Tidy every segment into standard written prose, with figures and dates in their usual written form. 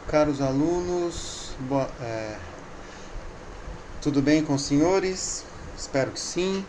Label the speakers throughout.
Speaker 1: Caros alunos, tudo bem com os senhores? Espero que sim.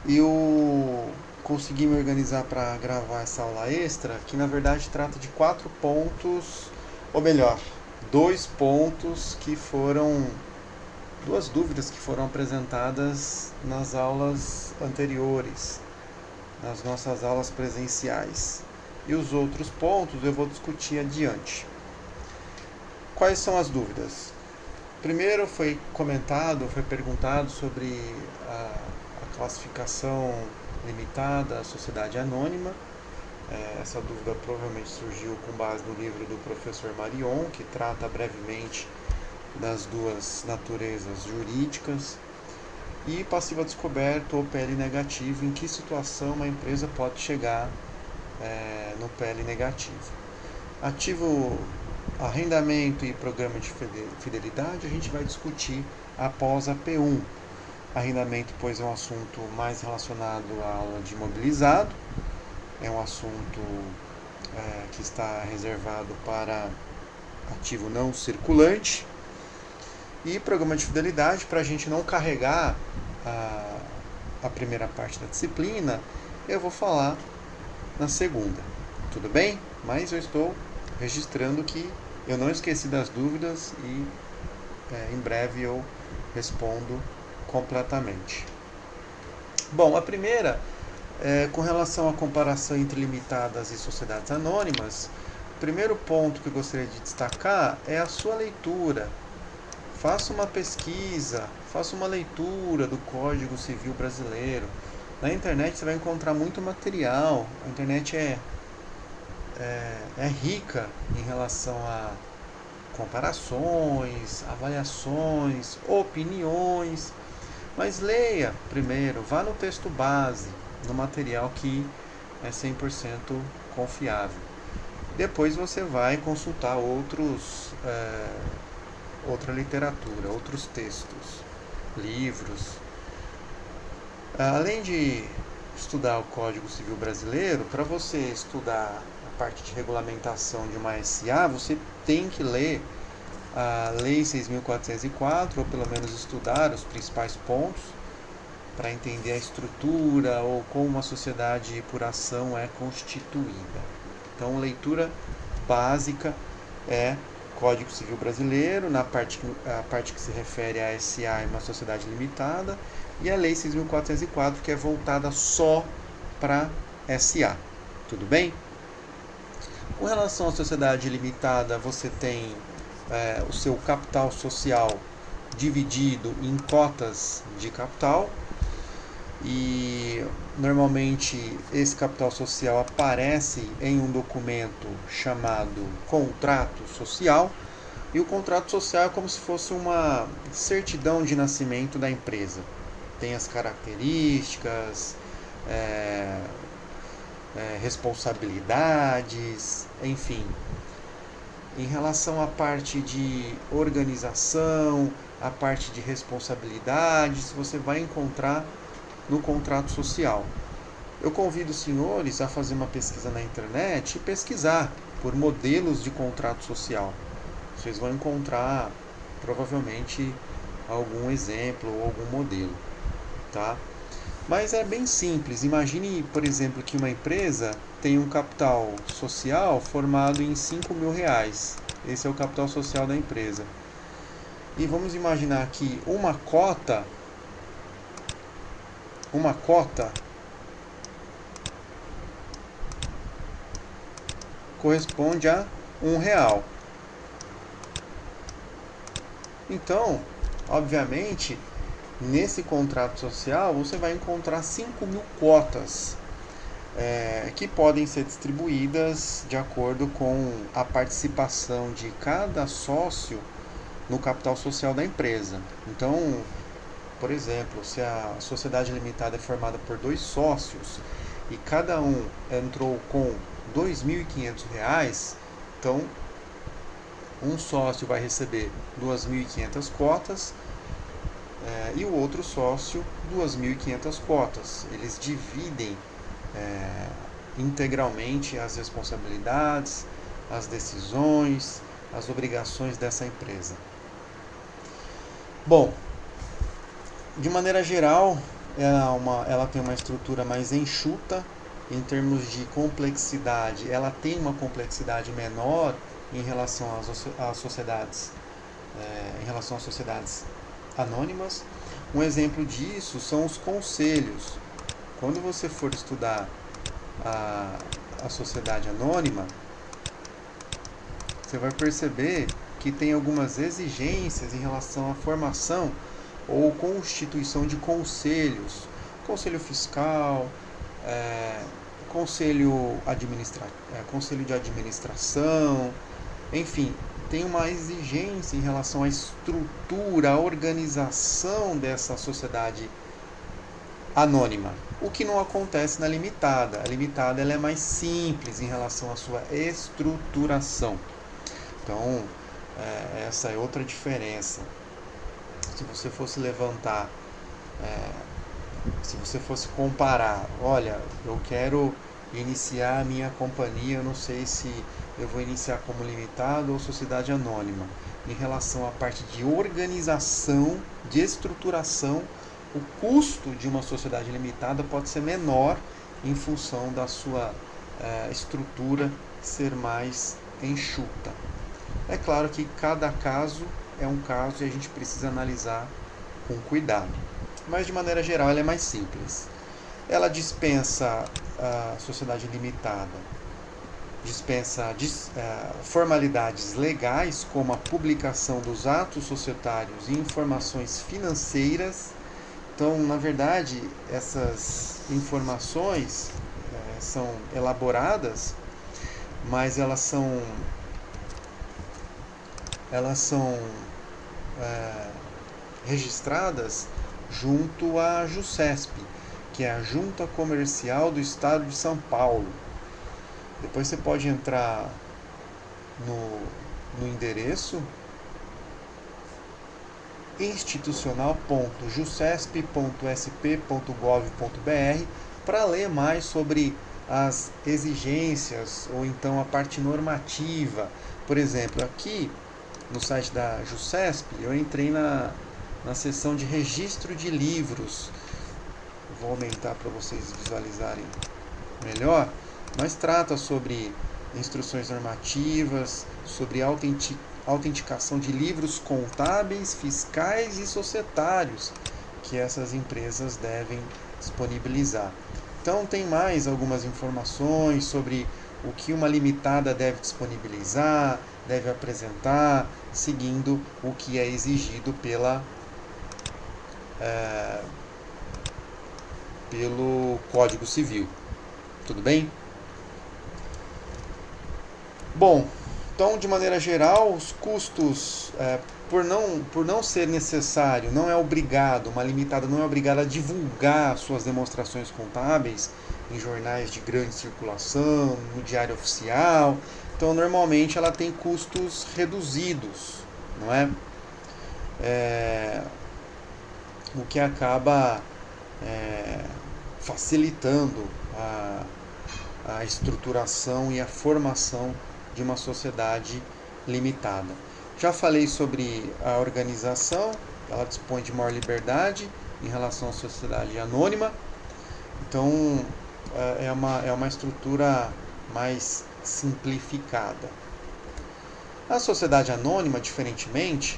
Speaker 1: Eu consegui me organizar para gravar essa aula extra, que na verdade trata de 4 pontos, ou melhor, 2 pontos que foram, duas dúvidas que foram apresentadas nas aulas anteriores, nas nossas aulas presenciais. E os outros pontos eu vou discutir adiante. Quais são as dúvidas? Primeiro foi perguntado sobre a classificação limitada à sociedade anônima. Essa dúvida provavelmente surgiu com base no livro do professor Marion, que trata brevemente das duas naturezas jurídicas. E passivo a descoberto ou PL negativo, em que situação uma empresa pode chegar no PL negativo. Ativo arrendamento e programa de fidelidade a gente vai discutir após a P1. Arrendamento, pois, é um assunto mais relacionado à aula de imobilizado, é um assunto que está reservado para ativo não circulante. E programa de fidelidade, para a gente não carregar a primeira parte da disciplina, eu vou falar na segunda. Tudo bem? Mas eu estou registrando que eu não esqueci das dúvidas e em breve eu respondo completamente. Bom, a primeira, com relação à comparação entre limitadas e sociedades anônimas, o primeiro ponto que eu gostaria de destacar é a sua leitura. Faça uma pesquisa, faça uma leitura do Código Civil Brasileiro. Na internet você vai encontrar muito material. A internet é rica em relação a comparações, avaliações, opiniões. Mas leia primeiro, vá no texto base, no material que é 100% confiável. Depois você vai consultar outra literatura, outros textos, livros. Além de estudar o Código Civil Brasileiro, para você estudar a parte de regulamentação de uma SA, você tem que ler a Lei 6.404, ou pelo menos estudar os principais pontos, para entender a estrutura ou como uma sociedade por ação é constituída. Então, leitura básica é Código Civil Brasileiro, a parte que se refere a SA e uma sociedade limitada, e a Lei 6.404, que é voltada só para SA. Tudo bem? Com relação à sociedade limitada, você tem o seu capital social dividido em cotas de capital, e normalmente esse capital social aparece em um documento chamado contrato social, e o contrato social é como se fosse uma certidão de nascimento da empresa. Tem as características, responsabilidades, enfim. Em relação à parte de organização, a parte de responsabilidades, você vai encontrar no contrato social. Eu convido os senhores a fazer uma pesquisa na internet e pesquisar por modelos de contrato social. Vocês vão encontrar provavelmente algum exemplo ou algum modelo, tá? Mas é bem simples. Imagine, por exemplo, que uma empresa tem um capital social formado em R$ 5.000. Esse é o capital social da empresa. E vamos imaginar que uma cota corresponde a R$ 1. Então, obviamente, nesse contrato social você vai encontrar 5.000 cotas que podem ser distribuídas de acordo com a participação de cada sócio no capital social da empresa. Então, por exemplo, se a sociedade limitada é formada por 2 sócios e cada um entrou com R$ 2.500, então um sócio vai receber 2.500 cotas e o outro sócio 2.500 cotas. Eles dividem integralmente as responsabilidades, as decisões, as obrigações dessa empresa. Bom, de maneira geral, ela tem uma estrutura mais enxuta em termos de complexidade. Ela tem uma complexidade menor em relação às sociedades, em relação às sociedades anônimas. Um exemplo disso são os conselhos. Quando você for estudar a sociedade anônima, você vai perceber que tem algumas exigências em relação à formação ou constituição de conselhos, conselho fiscal, conselho de administração, enfim, tem uma exigência em relação à estrutura, à organização dessa sociedade anônima, o que não acontece na limitada. A limitada ela é mais simples em relação à sua estruturação. Então, essa é outra diferença. Se você fosse levantar, se você fosse comparar, olha, eu quero iniciar a minha companhia, eu não sei se eu vou iniciar como limitado ou sociedade anônima. Em relação à parte de organização, de estruturação, o custo de uma sociedade limitada pode ser menor em função da sua estrutura ser mais enxuta. É claro que cada caso é um caso e a gente precisa analisar com cuidado. Mas de maneira geral ela é mais simples. Ela dispensa a sociedade limitada, dispensa formalidades legais como a publicação dos atos societários e informações financeiras. Então, na verdade, essas informações são elaboradas, mas elas são registradas junto à JUSESP, que é a Junta Comercial do Estado de São Paulo. Depois você pode entrar no endereço institucional.jusesp.sp.gov.br para ler mais sobre as exigências ou então a parte normativa. Por exemplo, aqui no site da JUSESP eu entrei na seção de registro de livros. Vou aumentar para vocês visualizarem melhor, mas trata sobre instruções normativas, sobre autenticação de livros contábeis, fiscais e societários que essas empresas devem disponibilizar. Então tem mais algumas informações sobre o que uma limitada deve disponibilizar, deve apresentar, seguindo o que é exigido pelo Código Civil. Tudo bem? Bom, então de maneira geral, os custos, por não ser necessário, não é obrigado, uma limitada não é obrigada a divulgar suas demonstrações contábeis em jornais de grande circulação, no diário oficial. Então normalmente ela tem custos reduzidos, não é? O que acaba facilitando a estruturação e a formação de uma sociedade limitada. Já falei sobre a organização, ela dispõe de maior liberdade em relação à sociedade anônima, então é uma estrutura mais simplificada. A sociedade anônima, diferentemente,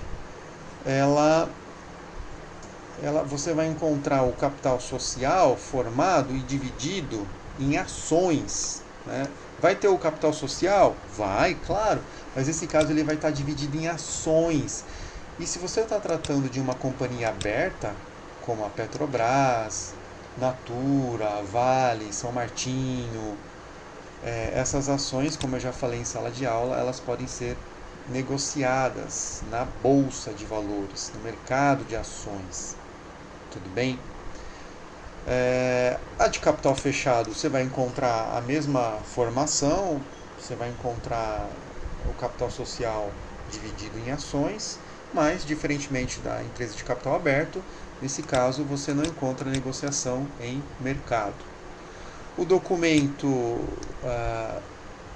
Speaker 1: você vai encontrar o capital social formado e dividido em ações, né? Vai ter o capital social? Vai, claro, mas nesse caso ele vai estar dividido em ações. E se você está tratando de uma companhia aberta, como a Petrobras, Natura, Vale, São Martinho, essas ações, como eu já falei em sala de aula, elas podem ser negociadas na bolsa de valores, no mercado de ações. Tudo bem? A de capital fechado, você vai encontrar a mesma formação, você vai encontrar o capital social dividido em ações, mas, diferentemente da empresa de capital aberto, nesse caso você não encontra negociação em mercado. O documento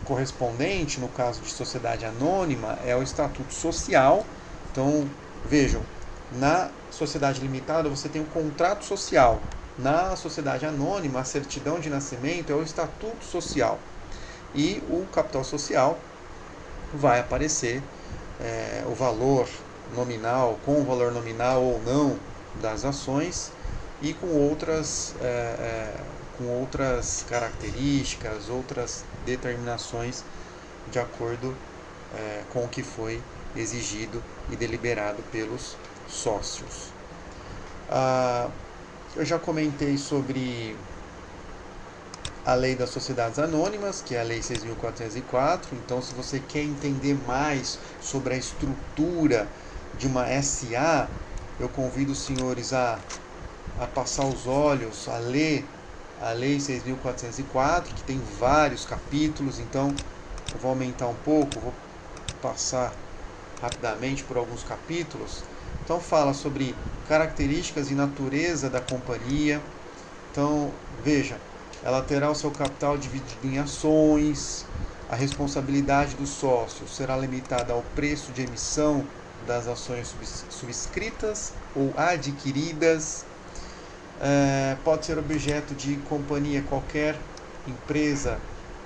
Speaker 1: correspondente, no caso de sociedade anônima, é o estatuto social. Então, vejam, na sociedade limitada você tem um contrato social. Na sociedade anônima, a certidão de nascimento é o estatuto social. E o capital social vai aparecer o valor nominal, com o valor nominal ou não das ações e com outras características, outras determinações de acordo com o que foi exigido e deliberado pelos sócios. Eu já comentei sobre a Lei das Sociedades Anônimas, que é a Lei 6.404. Então, se você quer entender mais sobre a estrutura de uma SA, eu convido os senhores a passar os olhos, a ler a Lei 6.404, que tem vários capítulos. Então, eu vou aumentar um pouco, vou passar rapidamente por alguns capítulos. Então, fala sobre características e natureza da companhia. Então, veja, ela terá o seu capital dividido em ações, a responsabilidade do sócio será limitada ao preço de emissão das ações subscritas ou adquiridas, pode ser objeto de companhia qualquer empresa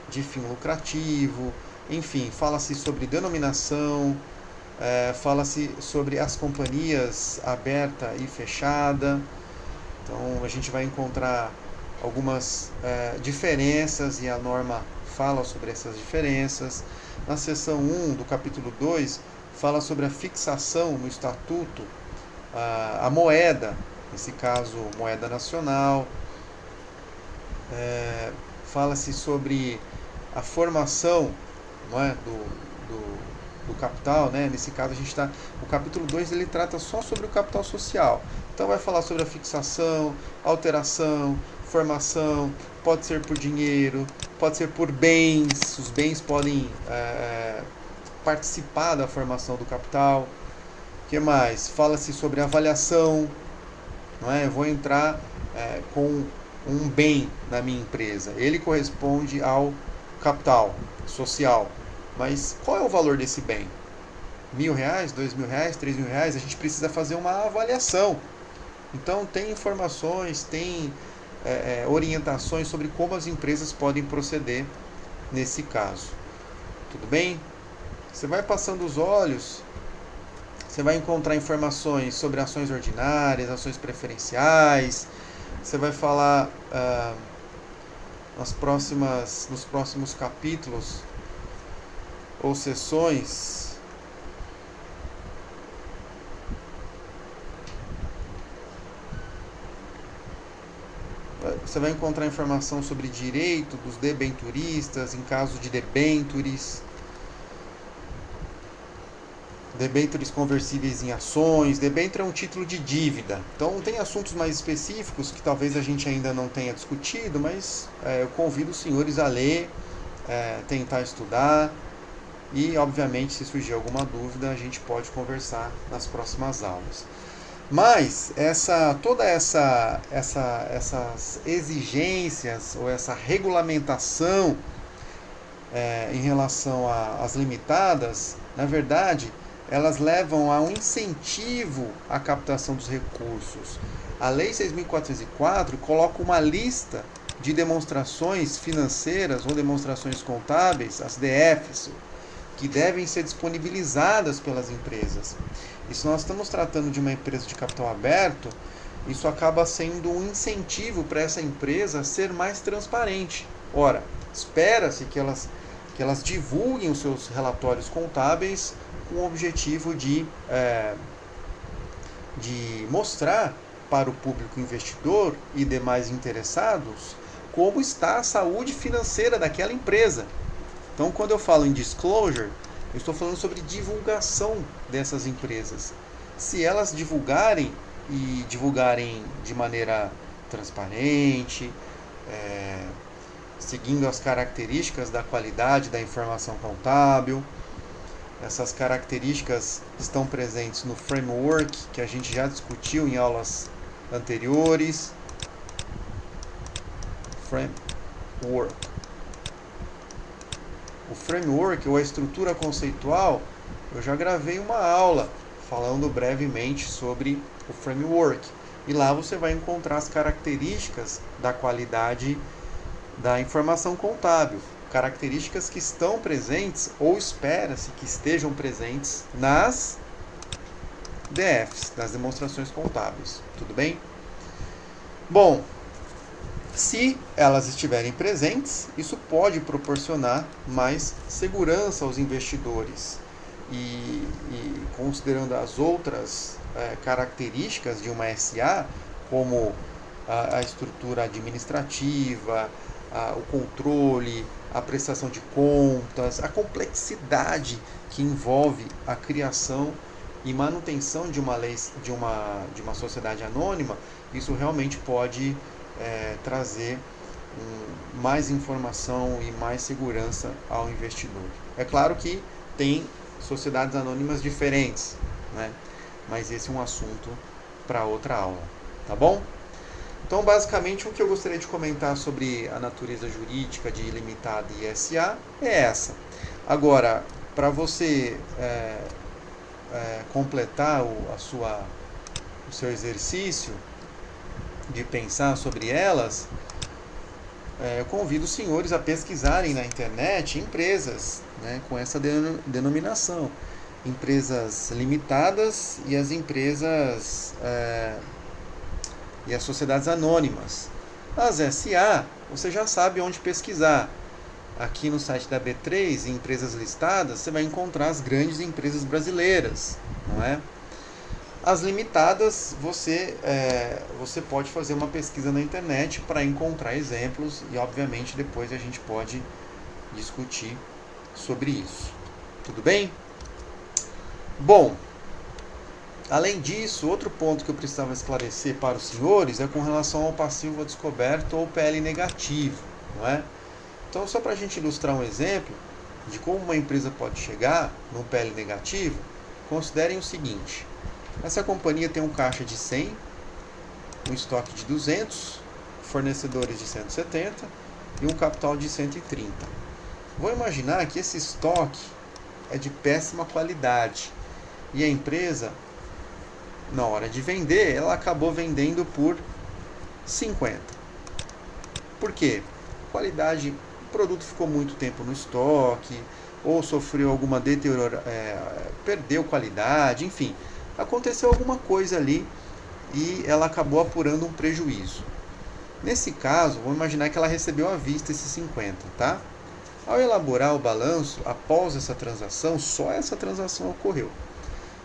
Speaker 1: de fim lucrativo, enfim, fala-se sobre denominação, fala-se sobre as companhias aberta e fechada. Então a gente vai encontrar algumas diferenças e a norma fala sobre essas diferenças. Na seção 1 do capítulo 2 fala sobre a fixação no estatuto, a moeda, nesse caso moeda nacional. Fala-se sobre a formação, não é, do capital, né? Nesse caso a gente está, o capítulo 2 ele trata só sobre o capital social. Então vai falar sobre a fixação, alteração, formação, pode ser por dinheiro, pode ser por bens, os bens podem participar da formação do capital. O que mais? Fala-se sobre avaliação, não é? Eu vou entrar com um bem na minha empresa, ele corresponde ao capital social, mas qual é o valor desse bem? R$1.000, R$2.000, R$3.000? A gente precisa fazer uma avaliação. Então tem informações, tem orientações sobre como as empresas podem proceder nesse caso. Tudo bem? Você vai passando os olhos, você vai encontrar informações sobre ações ordinárias, ações preferenciais. Você vai falar nos próximos capítulos ou sessões você vai encontrar informação sobre direito dos debenturistas em caso de debentures conversíveis em ações. Debênture é um título de dívida. Então tem assuntos mais específicos que talvez a gente ainda não tenha discutido, mas eu convido os senhores a ler, tentar estudar e, obviamente, se surgir alguma dúvida, a gente pode conversar nas próximas aulas. Mas essas exigências ou essa regulamentação em relação às limitadas, na verdade, elas levam a um incentivo à captação dos recursos. A Lei 6.404 coloca uma lista de demonstrações financeiras ou demonstrações contábeis, as DFs, que devem ser disponibilizadas pelas empresas. E se nós estamos tratando de uma empresa de capital aberto, isso acaba sendo um incentivo para essa empresa ser mais transparente. Ora, espera-se que elas divulguem os seus relatórios contábeis com o objetivo de mostrar para o público investidor e demais interessados como está a saúde financeira daquela empresa. Então, quando eu falo em disclosure, eu estou falando sobre divulgação dessas empresas. Se elas divulgarem e divulgarem de maneira transparente, seguindo as características da qualidade da informação contábil. Essas características estão presentes no framework que a gente já discutiu em aulas anteriores. Framework. O framework ou a estrutura conceitual, eu já gravei uma aula falando brevemente sobre o framework. E lá você vai encontrar as características da qualidade da informação contábil, características que estão presentes ou espera-se que estejam presentes nas DFs, das demonstrações contábeis. Tudo bem? Bom, se elas estiverem presentes, isso pode proporcionar mais segurança aos investidores. E considerando as outras características de uma SA, como a estrutura administrativa, o controle, a prestação de contas, a complexidade que envolve a criação e manutenção de uma lei, de uma sociedade anônima, isso realmente pode trazer mais informação e mais segurança ao investidor. É claro que tem sociedades anônimas diferentes, né? Mas esse é um assunto para outra aula, tá bom? Então, basicamente, o que eu gostaria de comentar sobre a natureza jurídica de limitada e SA é essa. Agora, para você completar o seu exercício de pensar sobre elas, eu convido os senhores a pesquisarem na internet empresas, né, com essa denominação. Empresas limitadas e as empresas e as sociedades anônimas. As SA, você já sabe onde pesquisar. Aqui no site da B3, em empresas listadas, você vai encontrar as grandes empresas brasileiras, não é? As limitadas, você pode fazer uma pesquisa na internet para encontrar exemplos e, obviamente, depois a gente pode discutir sobre isso. Tudo bem? Bom, além disso, outro ponto que eu precisava esclarecer para os senhores é com relação ao passivo a descoberto ou PL negativo, não é? Então, só para a gente ilustrar um exemplo de como uma empresa pode chegar no PL negativo, considerem o seguinte. Essa companhia tem um caixa de 100, um estoque de 200, fornecedores de 170 e um capital de 130. Vou imaginar que esse estoque é de péssima qualidade e a empresa, na hora de vender, ela acabou vendendo por 50. Por quê? Qualidade, o produto ficou muito tempo no estoque, ou sofreu alguma deterioração, perdeu qualidade, enfim. Aconteceu alguma coisa ali e ela acabou apurando um prejuízo. Nesse caso, vamos imaginar que ela recebeu à vista esses 50, tá? Ao elaborar o balanço, após essa transação, só essa transação ocorreu.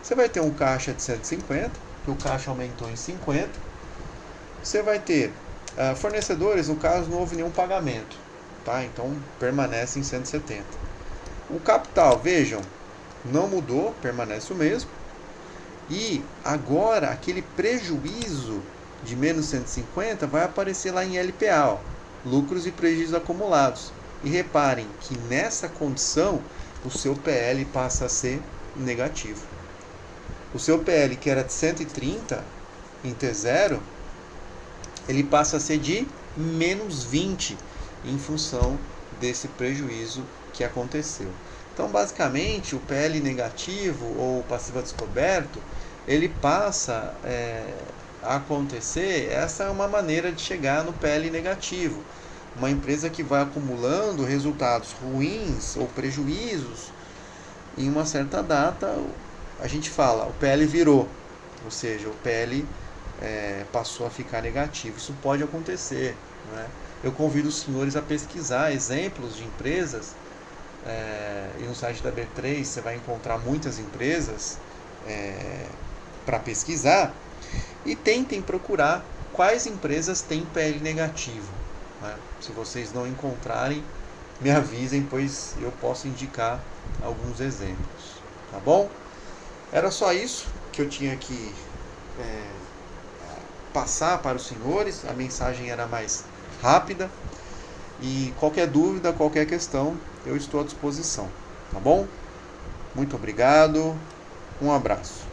Speaker 1: Você vai ter um caixa de 150, que o caixa aumentou em 50. Você vai ter fornecedores, no caso, não houve nenhum pagamento, tá? Então, permanece em 170. O capital, vejam, não mudou, permanece o mesmo. E agora, aquele prejuízo de menos 150 vai aparecer lá em LPA, ó, lucros e prejuízos acumulados. E reparem que nessa condição, o seu PL passa a ser negativo. O seu PL, que era de 130 em T0, ele passa a ser de menos 20 em função desse prejuízo que aconteceu. Então, basicamente, o PL negativo ou passivo a descoberto, ele passa a acontecer. Essa é uma maneira de chegar no PL negativo. Uma empresa que vai acumulando resultados ruins ou prejuízos, em uma certa data, a gente fala, o PL virou, ou seja, o PL passou a ficar negativo. Isso pode acontecer, né? Eu convido os senhores a pesquisar exemplos de empresas, e no site da B3 você vai encontrar muitas empresas para pesquisar, e tentem procurar quais empresas têm PL negativo, né? Se vocês não encontrarem, me avisem, pois eu posso indicar alguns exemplos, tá bom? Era só isso que eu tinha que passar para os senhores. A mensagem era mais rápida e qualquer dúvida, qualquer questão, eu estou à disposição, tá bom? Muito obrigado, um abraço.